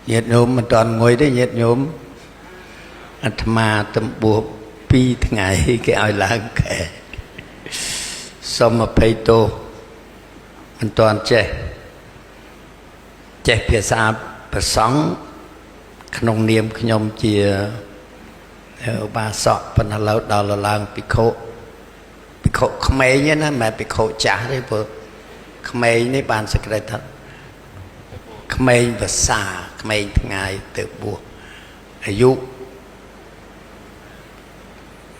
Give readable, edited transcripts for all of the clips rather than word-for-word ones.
nhiệt nhôm mà toàn ngồi đấy nhiệt nhôm mà tầm buộc pi ngày cái ai lang kẻ xong mà pay tô mình toàn trẻ phía xa và sống nông niệm nhom chia ba sọ phần là lâu đó là làng bị khổ không mấy nhé nó mà bị khổ trả đấy vừa không mấy ní bàn sẽ cái thật không mấy và xa không mấy ngày từ bùaอายุ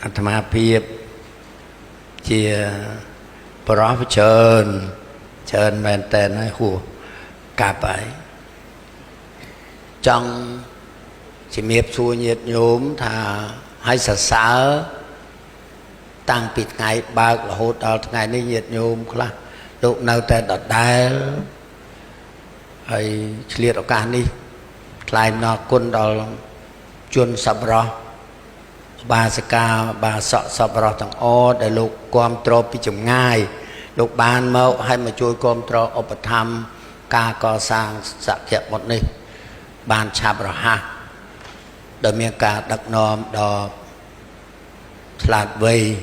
อาตมาเพียบเจียปรอเชิญแมนแต่น้อยหัวกลับไปจังchỉ miếp xua nhiệt nhốm thà hay sợ tăng bịt ngày ba là hốt đó ngày này nhiệt nhốm là lúc nào ta đợt đá hay liệt ở cả đi lại nó quân đó chuồn sập rò ba ska ba sọ sập rò thằng o để lúc quan trò bị chủng ngay lúc ban mơ hay mà chui quan trò ở bậc thăm ca co sang sạ kẹp một này ban chạp rò ha đời miền cả đặc nòm đò lạt vây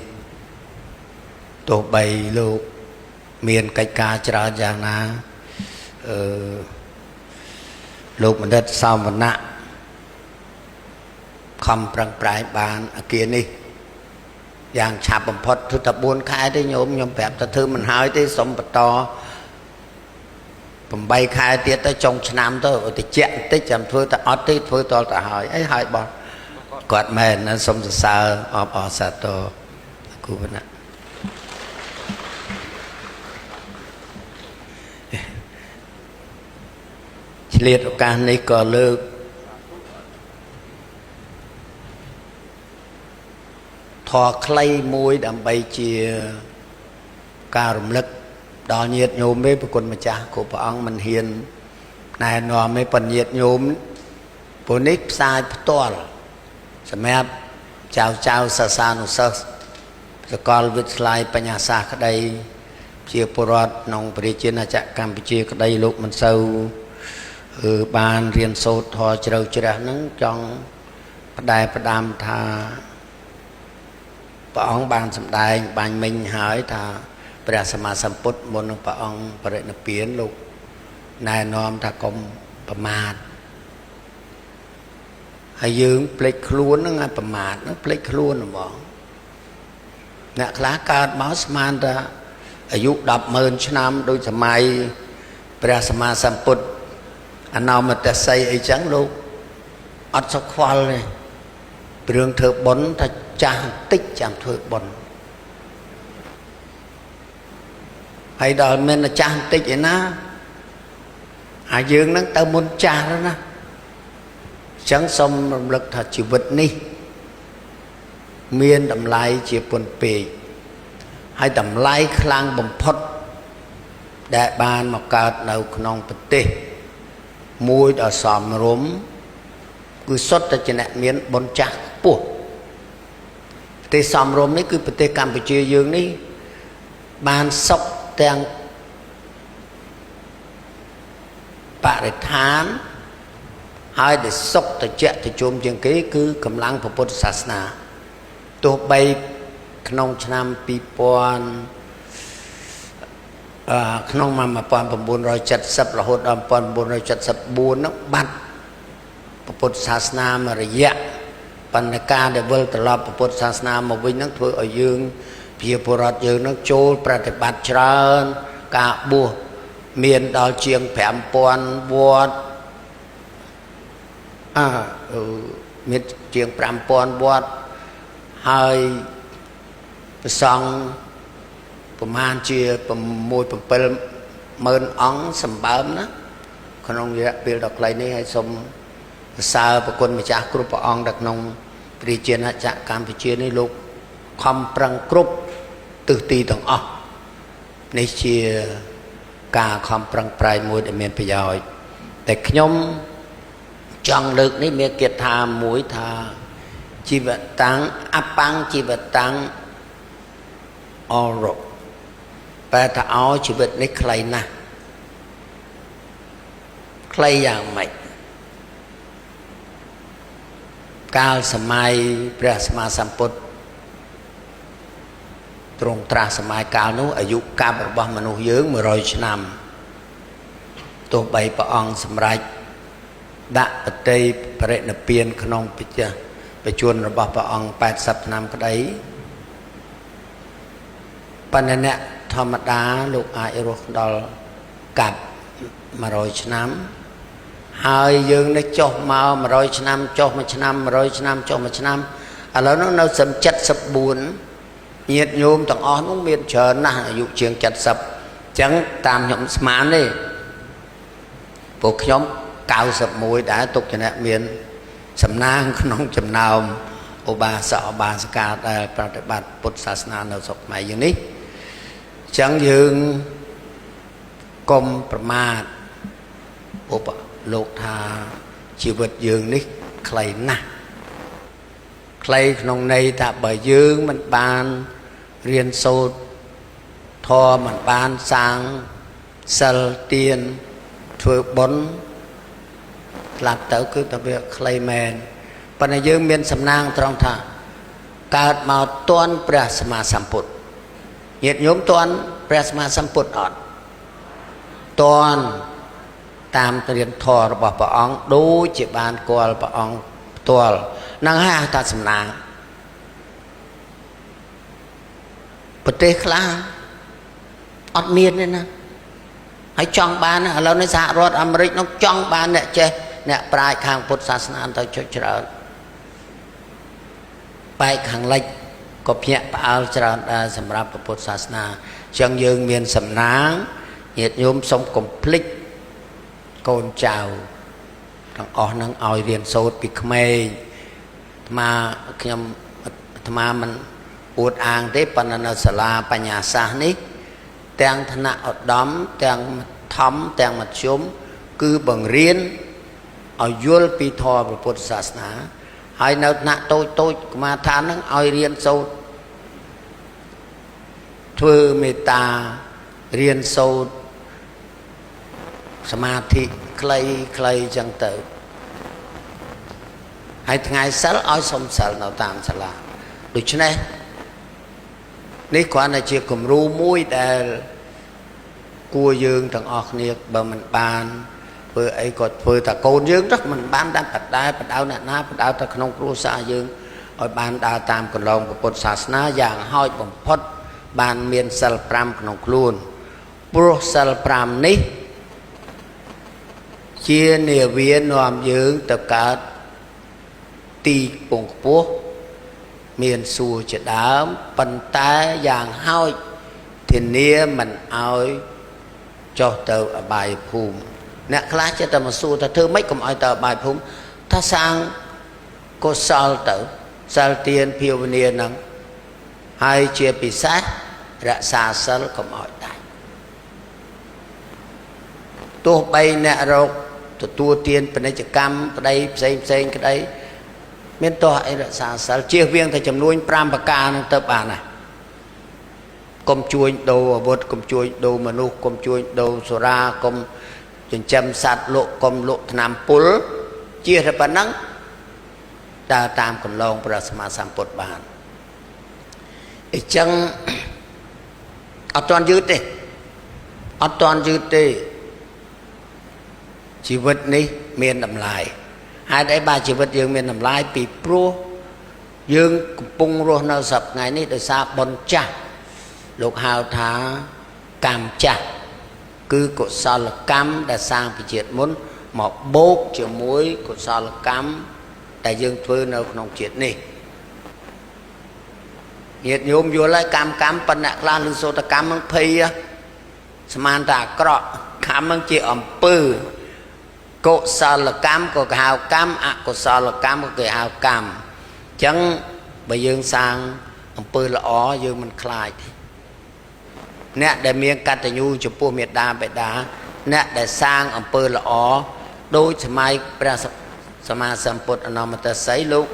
tổ bày lúc miền cách ca chả giang na lúc mình đất sau một nạ không prang prai bàn kia đi giang chạp bầm phật thứ tập buôn khai đấy nhôm bẹp ta thư mình hỏi tới sống bật to bầm bay khai tiết tới trong năm thôi thì chẹn tích chậm thôi ta ót tích thôi to ta hỏi ấy hỏi bọn quạt mền nó sống sờ ở sa to cú bên ạ liệt ở can này có lư thọ clay môi đầm bay chia ca rùm lực đo nhiệt nhôm với quân mà cha của ông mình hiền này nó mới phần nhiệt nhôm bố nít sai to rồi mẹ chào sa nó sơ rồi con vịt lại bên nhà xa cái đây chia porot nông bể trên là chạy Campuchia cái đây lúc mình sâu ban riêng số thọ trâu chả nắng trong đài đam tha ông ban sầm đài ban mình hỏi tha bây giờ mà sầm put môn ông bây giờ nó biến lúc này nom ta côngประมาทhay dương plek luôn nó ngayประมาทnó plek luôn mà bỏ nè lá cà máu man taอายุ10,000 năm đôi sầm mai bây giờ mà sầm put anh nào mà ta xây ấy trắng luôn ắt sọc khoal này trường thợ bón ta trang tích chẳng thợ bón hay đòi mình là trang tích vậy na hải dương nó ta muốn cha đó na chẳng xong lực thật chịu vật ni miên đầm lai chỉ buồn bì hay đầm lai khlang bầm phật đại ban mà cao đầu non bật tê môi đỏ sòm rốm cứ xuất ra trên này miên bón cha buộc tê sòm rốm này cứ bật tê Campuchia dương ní ban sốc tang bà để thán hai để sốc để chạy thì chôm chân kế cứ cầm lăng của Phật sát na tổ bay trong năm pi pon trong mà pon 970រហូតដល់1974នោះបាត់ពុទ្ធសាសនាមករយៈបណ្ឌការដែលវិលត្រឡប់ពុទ្ធសាសនាមកវិញនឹងធ្វើឲ្យយើងជាពលរដ្ឋយើងនឹងចូលប្រតិបត្តិច្រើនការបួសមានដល់ជាង 5,000 វត្តមានជាង 5,000 វត្តហើយប្រសង់ប្រមាណជា 6-7,000 អង្គសម្បើមណាក្នុងរយៈពេលដ៏ខ្លីនេះហើយសូមសើប្រគុណម្ចាស់គ្រប់ព្រះអង្គនៅក្នុងព្រះជាណាចក្រកម្ពុជានេះលោកខំប្រឹងគ្រប់ទិសទីទាំងអស់នេះជាការខំប្រឹងប្រែងមួយដែលមានប្រយោជន៍តែខ្ញុំចង់លើកនេះមានគាថាមួយថាជីវតាំងអបាំងជីវតាំងអរោបែរថាអោជីវិតនេះខ្លីណាស់ខ្លីយ៉ាងម៉េច កាលសម័យព្រះសម្មាសម្ពុទ្ធទ្រង់ត្រាស់សម័យកាលនោះអាយុកាប់របស់មនុស្សយើង100ឆ្នាំទោះបីព្រះអង្គសម្រេចដាក់បតីបរិនិព្វានក្នុងបច្ចុប្បន្នរបស់ព្រះអង្គ80ឆ្នាំក្តីប៉ុន្តែអ្នកធម្មតាលោកអាចរស់ដល់កាប់100ឆ្នាំហើយយើងនេះចុះមក100ឆ្នាំចុះមួយឆ្នាំ100ឆ្នាំចុះមួយឆ្នាំឥឡូវនោះនៅសឹម74ញាតិញោមទាំងអស់នោះមានច្រើនណាស់អាយុជាង70អញ្ចឹងតាមខ្ញុំស្មានទេពួកខ្ញុំ91ដែរទុកជាអ្នកមានសំណាងក្នុងចំណោមឧបាសកឧបាសិកាដែលប្រតិបត្តិពុទ្ធសាសនានៅស្រុកខ្មែរយើងនេះអញ្ចឹងយើងកុំប្រមាទឧបលោកថាជីវិតយើងនេះខ្លីណាស់ខ្លីក្នុងន័យថាបើយើងមិនបានរៀនសូត្រធម៌មិនបានសាងសិលទានធ្វើបុណ្យស្លាប់ទៅគឺតែវាខ្លីមែនប៉ុន្តែយើងមានសំណាងត្រង់ថាកើតមកទាន់ព្រះសម្មាសម្ពុទ្ធញាតិញោមទាន់ព្រះសម្មាសម្ពុទ្ធអត់ទាន់តាមរៀនធម៌របស់ព្រះអង្គដូចជាបានគាល់ព្រះអង្គផ្ទាល់នឹងហៅថាសំណាងប្រទេសខ្លះអត់មានទេណាហើយចង់បានឥឡូវនេះសហរដ្ឋអាមេរិកនោះចង់បានអ្នកចេះអ្នកប្រាជ្ញខាងពុទ្ធសាសនាទៅចុចច្រើនបែកខាងលិចក៏ភ្ញាក់ផ្អើលច្រើនដែរសម្រាប់ពុទ្ធសាសនាអញ្ចឹងយើងមានសំណាងញាតិញោមសូមកុំភ្លេចកូនចៅទាំងអស់នឹងឲ្យរៀនសូត្រពីក្មេងខ្ញុំអាត្មាមិនអួតអាងទេប៉ុន្តែនៅសាលាបញ្ញាសាស្ត្រនេះទាំងថ្នាក់ឧត្តមទាំងធម្មទាំងមធ្យមគឺបង្រៀនឲ្យយល់ពីធម៌ព្រះពុទ្ធសាសនាហើយនៅថ្នាក់តូចតូចកុមារឋានហ្នឹងឲ្យរៀនសូត្រធ្វើមេត្តារៀនសូត្រសមាធិខ្លីៗចឹងទៅហើយថ្ងៃសិលឲ្យសុំសិលនៅតាមសាលាដូច្នេះនេះគ្រាន់តែជាគំរូមួយដែលគួរយើងទាំងអស់គ្នាបើមិនបានធ្វើអីក៏ធ្វើតែកូនយើងទៅមិនបានតែបដៅអ្នកណាបដៅតែក្នុងគ្រួសារយើងឲ្យបានដើរតាមកន្លងពុទ្ធសាសនាយ៉ាងហោចបំផុតបានមានសិល5ក្នុងខ្លួនព្រោះសិល5នេះជានាវានាំយើងទៅកើតទីពងខ្ពស់មានសួគ៌ជាដើមប៉ុន្តែយ៉ាងហោចធានាមិនឲ្យចុះទៅអបាយភូមិអ្នកខ្លះចិត្តតែមកសួរថាធ្វើម៉េចកុំឲ្យទៅអបាយភូមិថាសាងកុសលទៅសិលទានភាវនានឹងហើយជាពិសេសរក្សាសិលកុំឲ្យដាច់ទោះបីអ្នករកទទួលទានពាណិជ្ជកម្មក្តីផ្សេងក្តីមានទោះអីរក្សាសិលជៀសវាងតែចំនួន5ប្រការនឹងទៅបានណាកុំជួញដូរអាវុធកុំជួញដូរមនុស្សកុំជួញដូរសុរាកុំចិញ្ចឹមសត្វលក់កុំលក់ថ្នាំពុលជៀសតែប៉ុណ្ណឹងដើរតាមកន្លងព្រះសម្មាសម្ពុទ្ធបានអញ្ចឹងអត់ទាន់យឺតទេជីវិតនេះមានតម្លៃហេតុអីបាទជីវិតយើងមានតម្លៃពីព្រោះយើងកំពុងរស់នៅសប្តាហ៍នេះដោយសារបុណ្យចាស់លោកហៅថាកម្មចាស់គឺកុសលកម្មដែលសាងពីជាតិមុនមកបូកជាមួយកុសលកម្មដែលយើងធ្វើនៅក្នុងជាតិនេះញាតិញោមយល់ហើយកម្មប៉ុន្តែខ្លះឬសូត្រកម្មនឹងភ័យស្មានតែអាក្រក់កម្មនឹងជាអំពើកុសលកម្មក៏គេហៅកម្មអកុសលកម្មក៏គេហៅកម្មអញ្ចឹងបើយើងសាងអំពើល្អយើងមិនខ្លាចទេអ្នកដែលមានកតញ្ញូចំពោះមេត្តាបិតាអ្នកដែលសាងអំពើល្អដោយសម័យព្រះសម្មាសម្ពុទ្ធអនមតសីលោក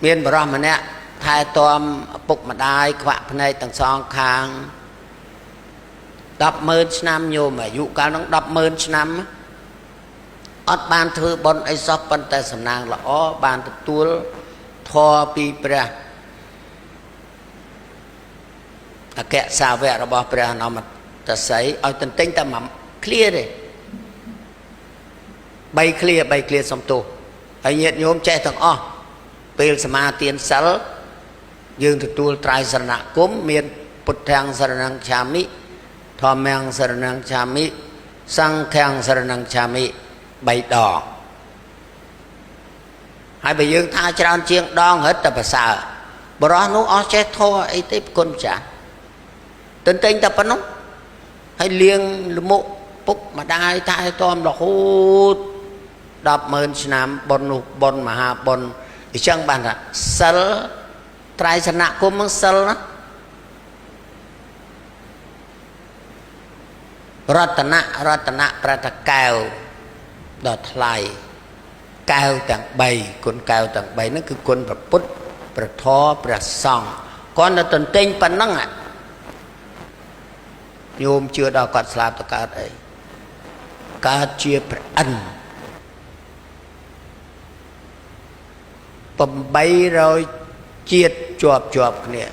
មានបរិសម្នាក់ថែទាំឪពុកម្ដាយខ្វាក់ភ្នែកទាំងសងខាង100000ឆ្នាំញោមអាយុកាលនោះ100000ឆ្នាំ អត់បានធ្វើបុណ្យអីសោះប៉ុន្តែសំណាងល្អបានទទួលធម៌ពីព្រះអគ្គសាវករបស់ព្រះអនុមតស័យឲ្យទន្ទិញតែមួយឃ្លាទេ3ឃ្លាសំទោសហើយញាតិញោមចេះទាំងអស់ពេលសមាទានសិលយើងទទួលត្រៃសរណគមមានពុទ្ធាំងសរណង្ឃាមិធម្មំសរណង្ឃាមិសង្ឃំសរណង្ឃាមិ3ដងហើយបើយើងថាច្រើនជាងដងរត់តែប្រសើរបរោះនោះអស់ចេះធម៌អីទេគុណចាស់ទន្ទិញតែប៉ុណ្ណោះហើយលៀងលមុខពុកម្ដាយថែទាំរហូត100000ឆ្នាំបុណ្យនោះបុណ្យមហាបុណ្យអញ្ចឹងបានថាសិលត្រៃសនគមនឹងសិលណារតនៈប្រតកែវដ៏ថ្លៃកែវទាំង3គុណកែវទាំង3ហ្នឹងគឺគុណព្រះពុទ្ធព្រះធម៌ព្រះសង្ឃគាត់នៅទន្ទិញប៉ុណ្ណឹងញោមជឿដល់គាត់ស្លាប់ទៅកើតអីកើតជាព្រះអិន800ជាតិជាប់គ្នា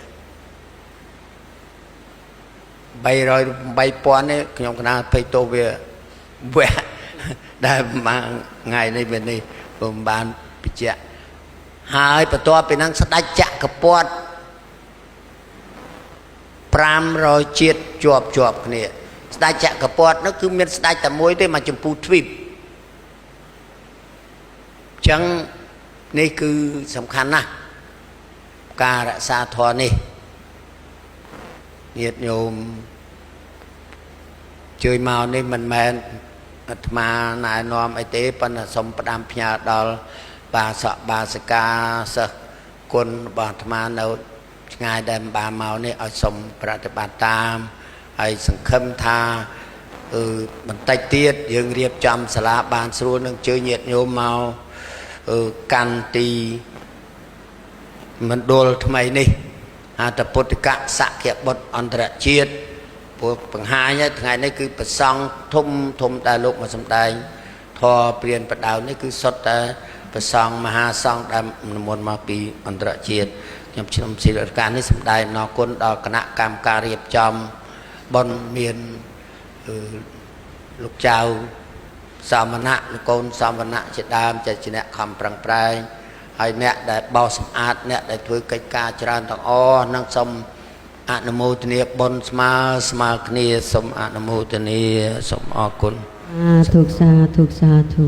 308,000នេះខ្ញុំកណាភ័យតោវាវះដែលមួយថ្ងៃនេះវានេះពុំបានបញ្ជាក់ហើយបន្ទាប់ពីហ្នឹងស្ដេចចក្រពត្តិ500ជាតិជាប់គ្នាស្ដេចចក្រពត្តិនោះគឺមានស្ដេចតែមួយទេមកចម្ពូទ្វីបអញ្ចឹងនេះគឺសំខាន់ណាស់ការរក្សាធម៌នេះញាតិញោមជួយមកនេះមិនមែនអាត្មាណែនាំអីទេប៉ុន្តែសូមផ្ដាំផ្ញើដល់បាសកបាសិកាសិស្សគុណរបស់អាត្មានៅឆ្ងាយដែលបានមកនេះឲ្យសូមប្រតិបត្តិតាមហើយសង្ឃឹមថាបន្តិចទៀតយើងរៀបចំសាលាបានស្រួលនឹងជើញញាតិញោមមកកាន់ទីមណ្ឌលថ្មីនេះអត្តពុទ្ធកសក្យបុត្រអន្តរជាតិពួកបង្ហាញថ្ងៃនេះគឺប្រសង់ធំដែលលោកមកសម្ដែងធម៌ព្រានបដៅនេះគឺសុទ្ធតែប្រសង់មហាសង្ឃដែលនិមន្តមកពីអន្តរជាតិខ្ញុំខ្ញុំសិលការនេះសម្ដែងអរគុណដល់គណៈកម្មការរៀបចំបុណ្យមានលោកចៅសមណៈលោកកូនសមណៈជាដើមជាអ្នកខំប្រឹងប្រែងហើយអ្នកដែលបោសសម្អាតអ្នកដែលធ្វើកិច្ចការច្រើនទាំងអស់នឹងសូមអនុមោទនាបុណ្យស្មើគ្នាសូមអនុមោទនាសូមអរគុណសាធុ